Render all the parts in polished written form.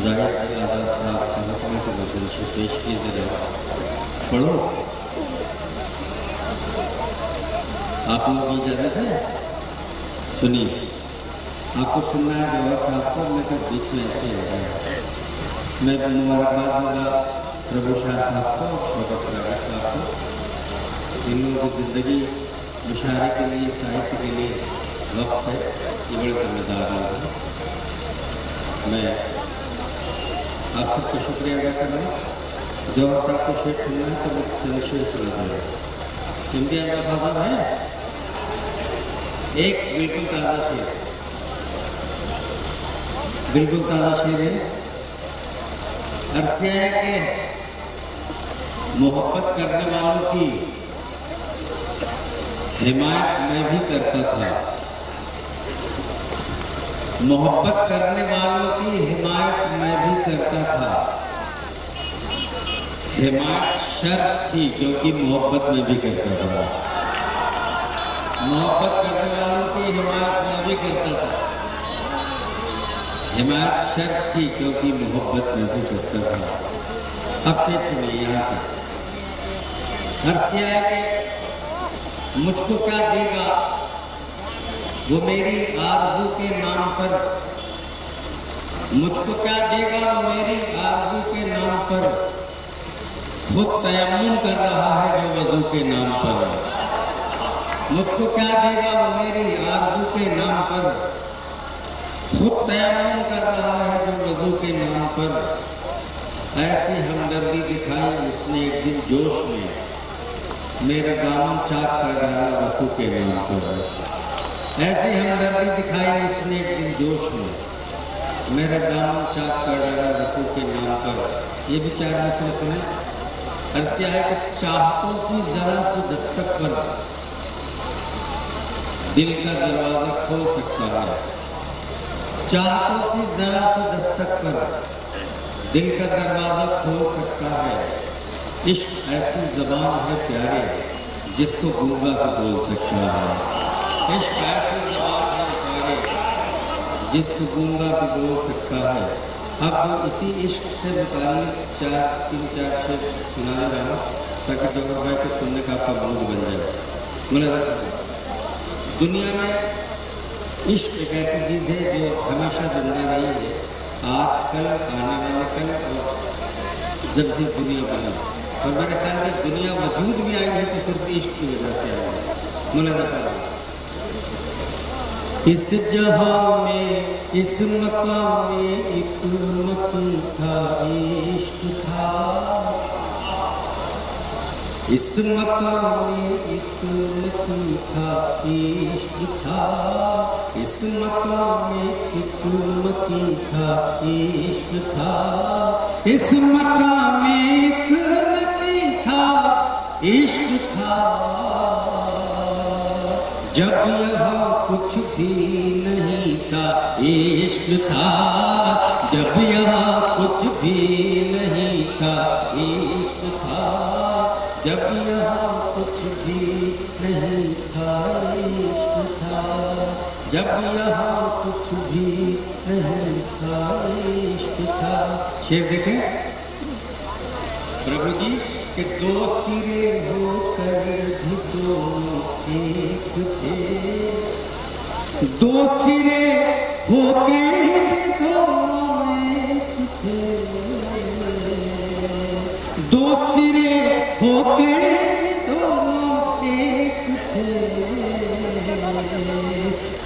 जाहिर अली आज़ाद साहब का हुक्म की गज़ल से पेश की दे रहे पढ़ो। आप लोग की इजाज़त है? सुनिए, आपको सुनना है जवाहर साहब को। मैं तो बीच में ऐसे ही हो गया। मैं मुबारकबाद दूंगा प्रभु शाह साहब को और शौकत सरागर साहब को। इन लोगों की ज़िंदगी मुशायरे के लिए, साहित्य के लिए वक्त है। ये बड़े जिम्मेदार लोग हैं। मैं आप सबको शुक्रिया अदा कर रहा हूँ। जवाहर साहब को शेर सुनना है तो मैं चंद शेर सुना दे रहा हूँ। इम्तियाज़ आज़ाद है एक बिल्कुल ताज़ा शेर, बिल्कुल ताज़ा शेर है। अर्ज़ किया है कि मोहब्बत करने वालों की हिमायत मैं भी करता था। मोहब्बत करने वालों की हिमायत मैं भी करता था। हिमायत शर्त थी क्योंकि मोहब्बत मैं भी करता था। मोहब्बत करने वालों की हिमायत मैं भी करता था। हिमायत शर्त थी क्योंकि मोहब्बत में भी करता था। अब शेर सुनिए यहाँ से। अर्ज़ किया है कि मुझको क्या देगा वो मेरी आरज़ू के नाम पर। मुझको क्या देगा वो मेरी आरज़ू के नाम पर। खुद तयम्मुम कर रहा है जो वज़ू के नाम पर। मुझको क्या देगा वो मेरी आरज़ू के नाम पर। खुद तयम्मुम कर रहा है जो वज़ू के नाम पर। ऐसी हमदर्दी दिखाई उसने एक दिन जोश में। मेरा दामन चाक कर डाला वफ़ू के नाम पर। ऐसी हमदर्दी दिखाई उसने एक दिन जोश में। मेरा दामन चाक कर डाला वफ़ू के नाम पर। ये भी चार मिसल सुने। अर्ज़ किया है कि चाहतों की ज़रा सी दस्तक पर दिल का दरवाज़ा खोल सकता है। चाहतों की ज़रा सी दस्तक पर दिल का दरवाज़ा खोल सकता है। इश्क ऐसी ज़बान है प्यारे जिसको गूंगा भी बोल सकता है। इश्क ऐसी ज़बान है प्यारे जिसको गूंगा भी बोल सकता है। अब इसी इश्क से मुताल्लिक़ तीन चार शेर सुना रहा हूँ ताकि जवाहर भाई को सुनने का आपका मूड बन जाए। दुनिया में इश्क एक ऐसी चीज़ है जो हमेशा जिंदा रही है। आज कल आने वाले कल और जब से दुनिया बनी। और मेरे ख्याल में दुनिया वजूद भी आई है तो सिर्फ इश्क की वजह से आई है। मुलाज़ा इस जहां में इस मकाम में एक मकी था इश्क था। इस मकाम में एक मकी था इश्क था। इस मकाम में एक मकी था इश्क था। इस मकाम में एक मकी था इश्क था। जब यहाँ कुछ भी नहीं था इश्क था। जब यहाँ कुछ भी नहीं था इश्क था। जब यहाँ कुछ भी नहीं था इश्क था। जब यहाँ कुछ भी नहीं था इश्क था। शेर देखें प्रभु जी कि दो सिरे होकर भी दोनों एक थे। दो सिरे होकर भी दोनों एक थे। दो सिरे होकर भी दोनों एक थे।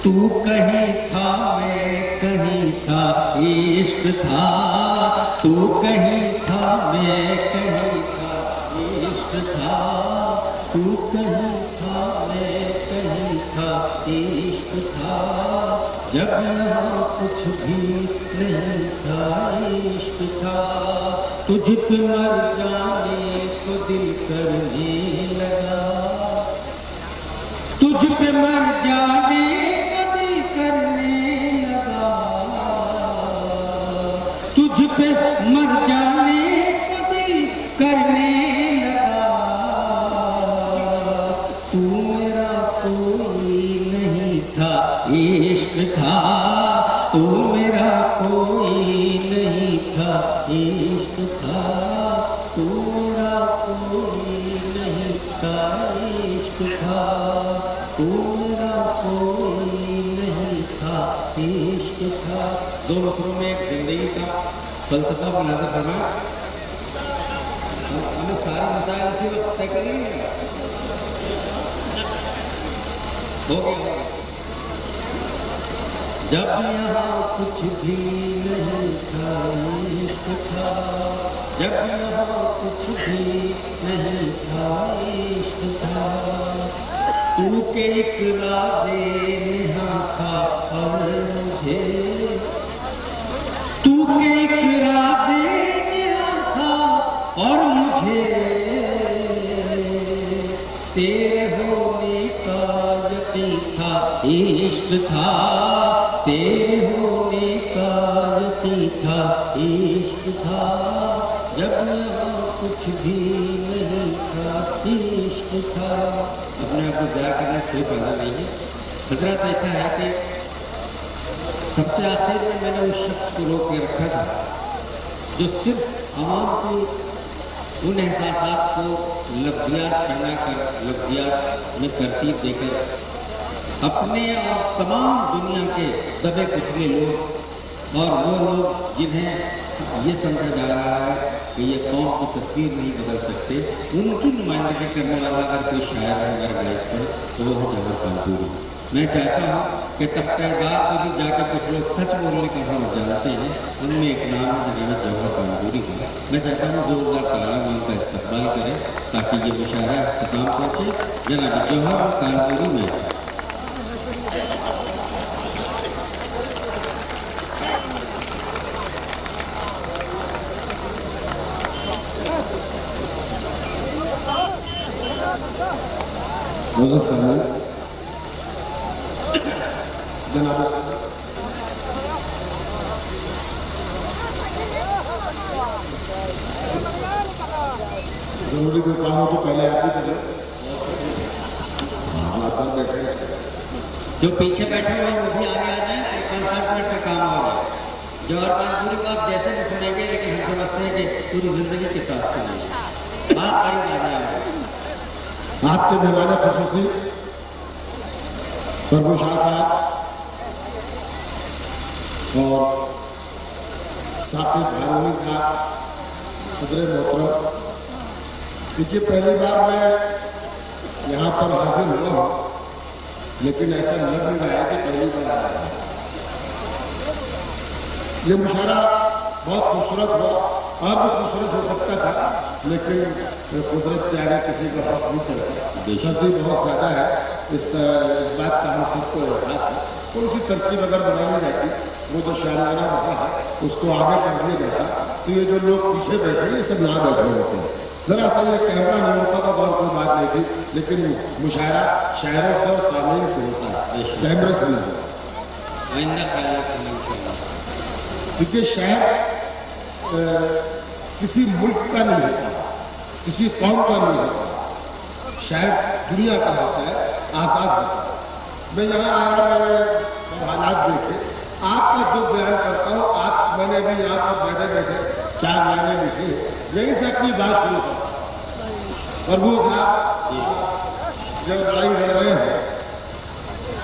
तू कहीं था मैं कहीं था इश्क था। तू कहीं था मैं कहीं था इश्क था। तू कहीं था मैं कहीं था इश्क था। जब यहाँ कुछ भी नहीं था इश्क था। तुझ पे मर जाने को दिल करने लगा। तुझ पे मर जाने को दिल करने लगा। तुझ पे मर जाने को दिल करने लगा। तू मेरा कोई नहीं था इश्क था। तू मेरा कोई नहीं इश्क था, तू मेरा कोई नहीं था, इश्क था, तू मेरा कोई नहीं था, इश्क था। दो मिसरों में एक जिंदगी का फलसफा बनाकर फरमाया। हमें सारे मसाइल इसी वक्त तय करेंगे। हो गया। जब यहाँ कुछ भी नहीं था, इश्क था, जब यहाँ कुछ भी नहीं था, इश्क था, तू के एक राज़े नेहा था और मुझे, तू के एक राज़े नेहा था और मुझे तेरे होने का यकीन था, इश्क था, तेरे होने का यकीन था, इश्क था, जब यहाँ कुछ भी नहीं था, इश्क था। अपने आप को ज़ाया करने से कोई फायदा नहीं है। हजरत ऐसा है कि सबसे आखिर में मैंने उस शख्स को रोक के रखा था जो सिर्फ आवाम की उन एहसासात को लफ्जियात पहना कर, लफ्जियात में तरतीब देकर अपने और तमाम दुनिया के दबे कुचले लोग और वो लोग जिन्हें ये समझा जा रहा है कि ये कौम की तस्वीर नहीं बदल सकते, उनकी नुमाइंदगी करने वाला अगर कोई शायर है मेरे गैस पर तो वो है जौहर कानपुरी। मैं चाहता हूँ कि तख्तेदार पे भी जाकर कुछ लोग सच बोलने का हम जानते हैं, उनमें एक नाम है जनाब जौहर कानपुरी का। मैं चाहता हूँ जोरदार तालियों में उनका इस्तकबाल करें ताकि ये मुशायरा ख़त्म पहुँचे। जनाब जौहर कानपुरी में जनाब जरूरी कोई काम हो तो पहले आप ही करें। बैठे जो पीछे बैठे हुए वो भी आगे आ जाए तो 5-7 मिनट का काम होगा। जौहर कानपुरी को आप जैसे भी सुनेंगे लेकिन हम समझते हैं कि पूरी जिंदगी के साथ सुनेंगे। बात करीब आ जाए। आपके मेहमान खुसूसी परवेश शाह साहब और साफी भारूनी साहब, सदर मोहतरम, देखिए पहली बार मैं यहाँ पर हाजिर हुआ हूँ लेकिन ऐसा लग नहीं रहा है कि पहली बार आ रहा है। ये मुशायरा बहुत खूबसूरत हुआ और भी खूबसूरत हो सकता था लेकिन कुदरत के आगे किसी का बस नहीं चलता। सर्दी बहुत ज़्यादा है, इस बात का हम सबको एहसास है। तो उसी तरकीब अगर बनाई जाती, वो जो शायराना वहाँ है उसको आगे कर दिया जाता तो ये जो लोग पीछे बैठे ये सब यहाँ बैठे होते हैं। ज़रा सा ये कैमरा नहीं होता था तो और कोई बात नहीं थी, लेकिन मुशायरा शायरों से और सामीन से होता है, कैमरे से नहीं होता। क्योंकि शायर किसी मुल्क का नहीं होता, किसी कौम का नहीं होता, शायर दुनिया का होता है, आज़ाद होता है। मैं यहाँ आया, मैंने हालात देखे, आपका जो बयान करता हूँ, आप मैंने अभी यहाँ पर बैठे बैठे 4 लाइनें लिखी, यहीं से अपनी बात शुरू करता हूँ। और वो साहब जो लड़ाई लड़ रहे हैं,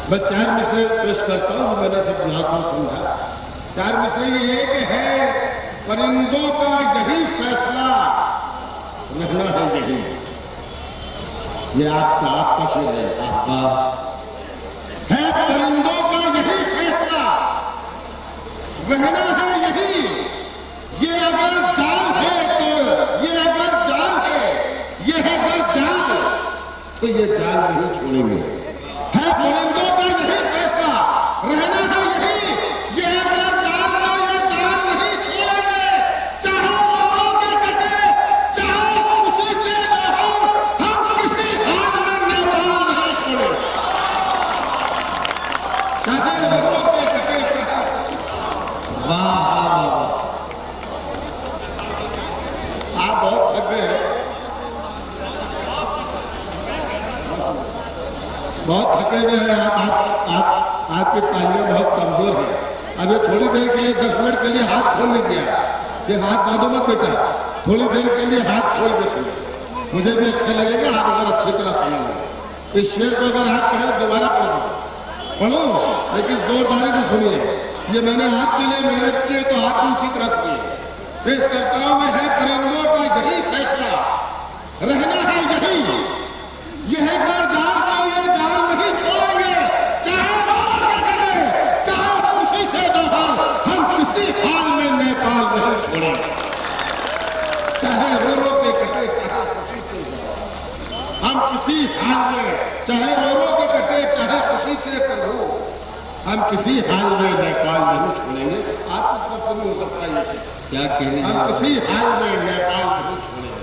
मैं 4 मिसरे पेश करता हूँ, मैंने सब यहाँ पर समझा। 4 मिसरे ये एक है, परिंदों का यही फैसला, रहना है यही। ये आपका शेर है। परिंदों का यही फैसला, रहना है यही। ये अगर जान है तो ये अगर जान है, ये अगर जान तो ये जान नहीं छोड़ेंगे। है परिंदों का यही फैसला, रहना है यही। ये अगर जान तो ये जान नहीं छोड़ेंगे। चाहो मोरों के कटे, चाहो उसी से जो हो, हम किसी हाल में नेपाल नहीं छोड़ेंगे। चाहे मोरों के कटे, चाहे। वाह वाह वाह वाह, आप बहुत थक गए हैं, बहुत थके हुए हैं आपकी तालियां बहुत कमजोर है। अभी थोड़ी देर के लिए 10 मिनट के लिए हाथ खोल लीजिए। कि हाथ बांधो मत बेटा, थोड़ी देर के लिए हाथ खोल के सुनो, मुझे भी अच्छा लगेगा, आप अगर अच्छी तरह सुनेंगे। इस शेर को अगर आप कहें दोबारा पढ़ो, लेकिन जोरदारी से सुनिए। ये मैंने आपके लिए मेहनत की है तो आप भी उसी तरह सुनिए। पेश करता हूं मैं, है परिंदों का यही फैसला, रहना है यही, यह है जाल तो ये जाल नहीं छोड़ेंगे, चाहे चाहे खुशी से जोहर, हम किसी हाल में नेपाल नहीं छोड़ेंगे। चाहे रो रो के कटे, चाहे खुशी से जोहर, हम किसी हाल में, चाहे रो रो के कटे, चाहे खुशी से प्रभु, हम किसी हाल में नेपाल नहीं छोड़ेंगे। आपकी तरफ से भी हो सकता है क्या कहने, हम किसी हाल में नेपाल नहीं छोड़ेंगे।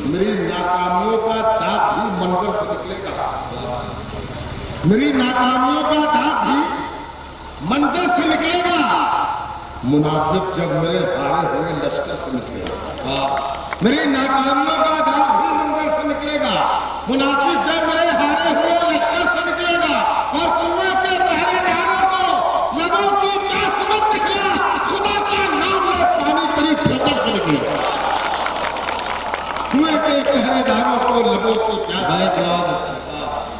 मेरी नाकामियों का दाग भी मंजर से निकलेगा, मेरी नाकामियों का दाग भी मंजर से निकलेगा। मुनाफिक जब मेरे हारे हुए लश्कर से निकलेगा, मेरी नाकामियों का दाग भी मंजर से निकलेगा। मुनाफिक जब मेरे हारे हुए लश्कर से निकलेगा, और कुएं के पहरेदारों को लबों की प्यास मत दिखला, खुदा का नाम ले पानी तेरी ठोकर से निकलेगा। कुएं के पहरेदारों को लबों की प्यास,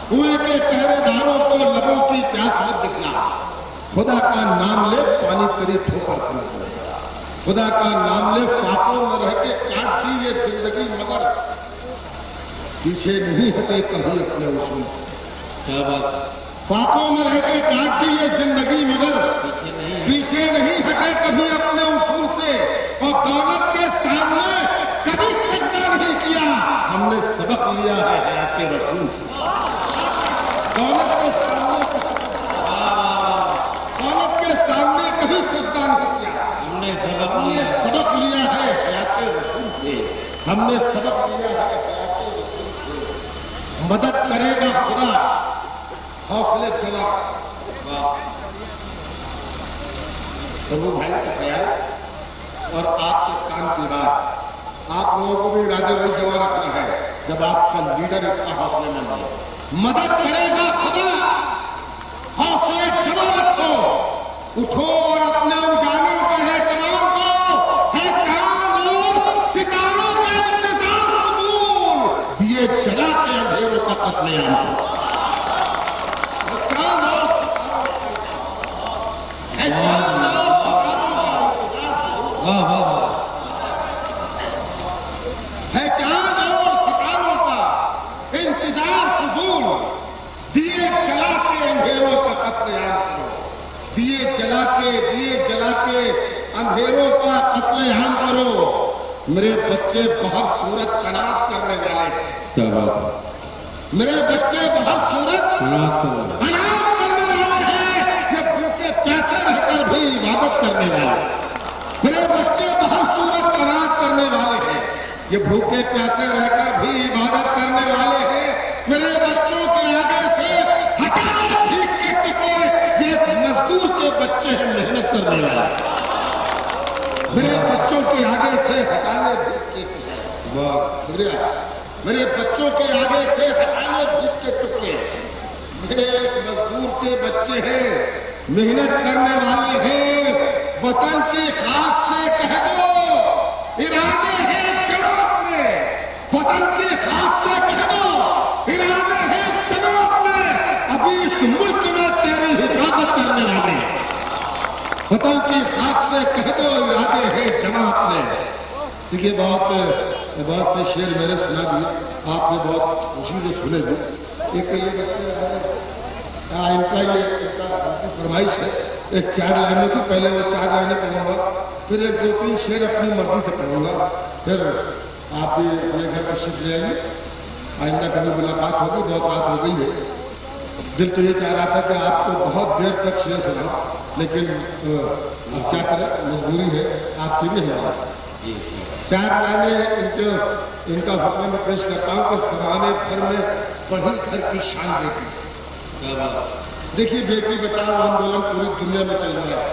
कुएं के पहरेदारों को लबों की प्यास मत दिखला, खुदा का नाम ले पानी तेरी ठोकर से निकलेगा। खुदा का नाम ले, फाकों में रह के काट दी ये जिंदगी मगर पीछे नहीं हटे कभी अपने उसूल से। क्या बात, फाकों में रह के काट दी ये जिंदगी मगर पीछे नहीं हटे कभी अपने उसूल से, और दौलत के सामने कभी सजदा नहीं किया, हमने सबक लिया है हयात रसूल से। दौलत के सामने, दौलत के सामने कभी सजदा नहीं किया, हमने सबक लिया है हयात रसूल से, हमने सबक लिया है हयात रसूल से। मदद करेगा खुदा, हौसले चला। प्रभु भाई का ख्याल और आपके काम की बात, आप लोगों को भी इरादे वही जमा रखना है जब आपका लीडर इतना हौसलेमंद है। मदद करेगा खुदा, हौसले जमा रखो, उठो और अपने उजालों का एहतराम करो। है चांद और सितारों का इंतजाम कबूल, दिए जला के अंधेरों का कत्लेआम करो। दिए जला के अंधेरों का कत्लेआम करो। मेरे बच्चे बहुत सूरत कनात करने वाले हैं। क्या बात है, मेरे बच्चे बहुत सूरत कनात करने वाले हैं। ये भूखे प्यासे रहकर भी इबादत करने वाले, मेरे बच्चे बहुत सूरत कनात करने वाले हैं। ये भूखे प्यासे रहकर भी इबादत करने वाले हैं। मेरे बच्चों के आगे से हजारों भीख के टुकड़े, ये मजदूर के बच्चे हैं मेहनत करने वाले। मेरे बच्चों के आगे से हटाने भीख के टुकड़े, शुक्रिया, मेरे बच्चों के आगे से हटाने भीख के टुकड़े, ये मजदूर के बच्चे हैं, मेहनत करने वाले हैं। वतन की खाक से कह दो इरादे हैं जनाब में, वतन की खाक से कह दो इरादे हैं जनाब में। अभी इस मुल्क में तेरी हिफाजत करने वाले, वतन की खाक से कह दो इरादे हैं जनाब में। देखिए बहुत से शेर मैंने सुना दिए, आपने बहुत खुशी से सुने भी। एक ये इनका फरमाइश है, एक 4 लाइनों की, पहले वो 4 लाइनें पढ़ूंगा, फिर 1-2-3 शेर अपनी मर्जी से पढ़ूंगा, फिर आप भी अपने घर तशरीफ ले आएंगे। आइंदा कभी मुलाकात होगी, बहुत रात हो गई है। दिल तो ये चाह रहा था कि आपको बहुत देर तक शेर सुनाऊं, लेकिन अब क्या करें, मजबूरी है, आपकी भी है। 4 लाइनें इनका हुक्म में पेश करता हूँ कि ज़माने भर में बढ़ी घर की शान बेटी से। देखिए, बेटी बचाओ आंदोलन पूरी दुनिया में चल रहा है।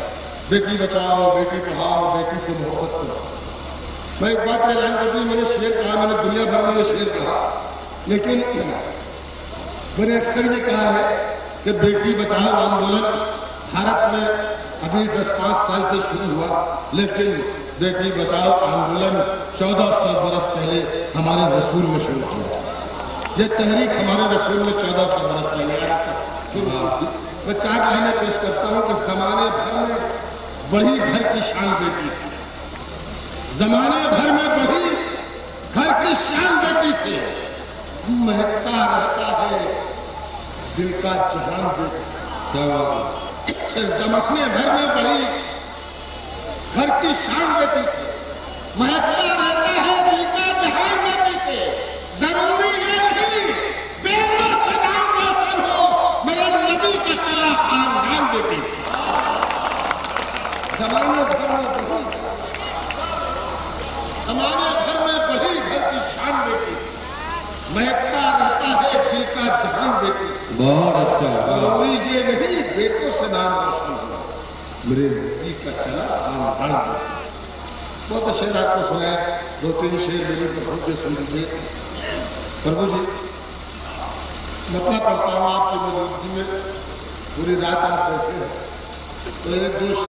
बेटी बचाओ, बेटी पढ़ाओ, बेटी से मोहब्बत करो। मैं एक बात ऐलान कर दी, मैंने शेर कहा, मैंने दुनिया भर में ये शेर कहा, लेकिन मैंने अक्सर ये कहा है कि बेटी बचाओ आंदोलन भारत में अभी 10-5 साल से शुरू हुआ, लेकिन बेटी बचाओ आंदोलन 1400 बरस पहले हमारे रसूल ने शुरू किया था। ये तहरीक हमारे रसूल ने 1400 बरस पहले शुरू की थी। मैं 4 लाइनें पेश करता हूँ कि जमाने भर में बढ़ी घर की शान बेटी से, जमाने भर में बढ़ी घर की शान बेटी से, महकता रहता है दिल का जहान बेटी से। जमाने भर में बढ़ी घर की शान बेटी से, महकता रहता है दिल का जहान बेटी से। जरूरी ये नहीं बेटा से नाम रोशन हो, मेरे नबी का चला खानदान बेटी से। जमाने भर में बढ़ी, जमाने भर में बढ़ी घर की शान बेटी से, महकता रहता है दिल का जहान बेटी से। बहुत अच्छा। जरूरी ये नहीं बेटों से नाम रोशन हो, मेरे नबी का चला खानदान बेटी से। बहुत शेर आपको सुनाए, 2-3 शेर मेरी पसंद के सुन लीजिए। प्रभु जी, मतलब पढ़ता हूँ आपकी मौजूदगी में, पूरी रात आप बैठे हैं तो 1-2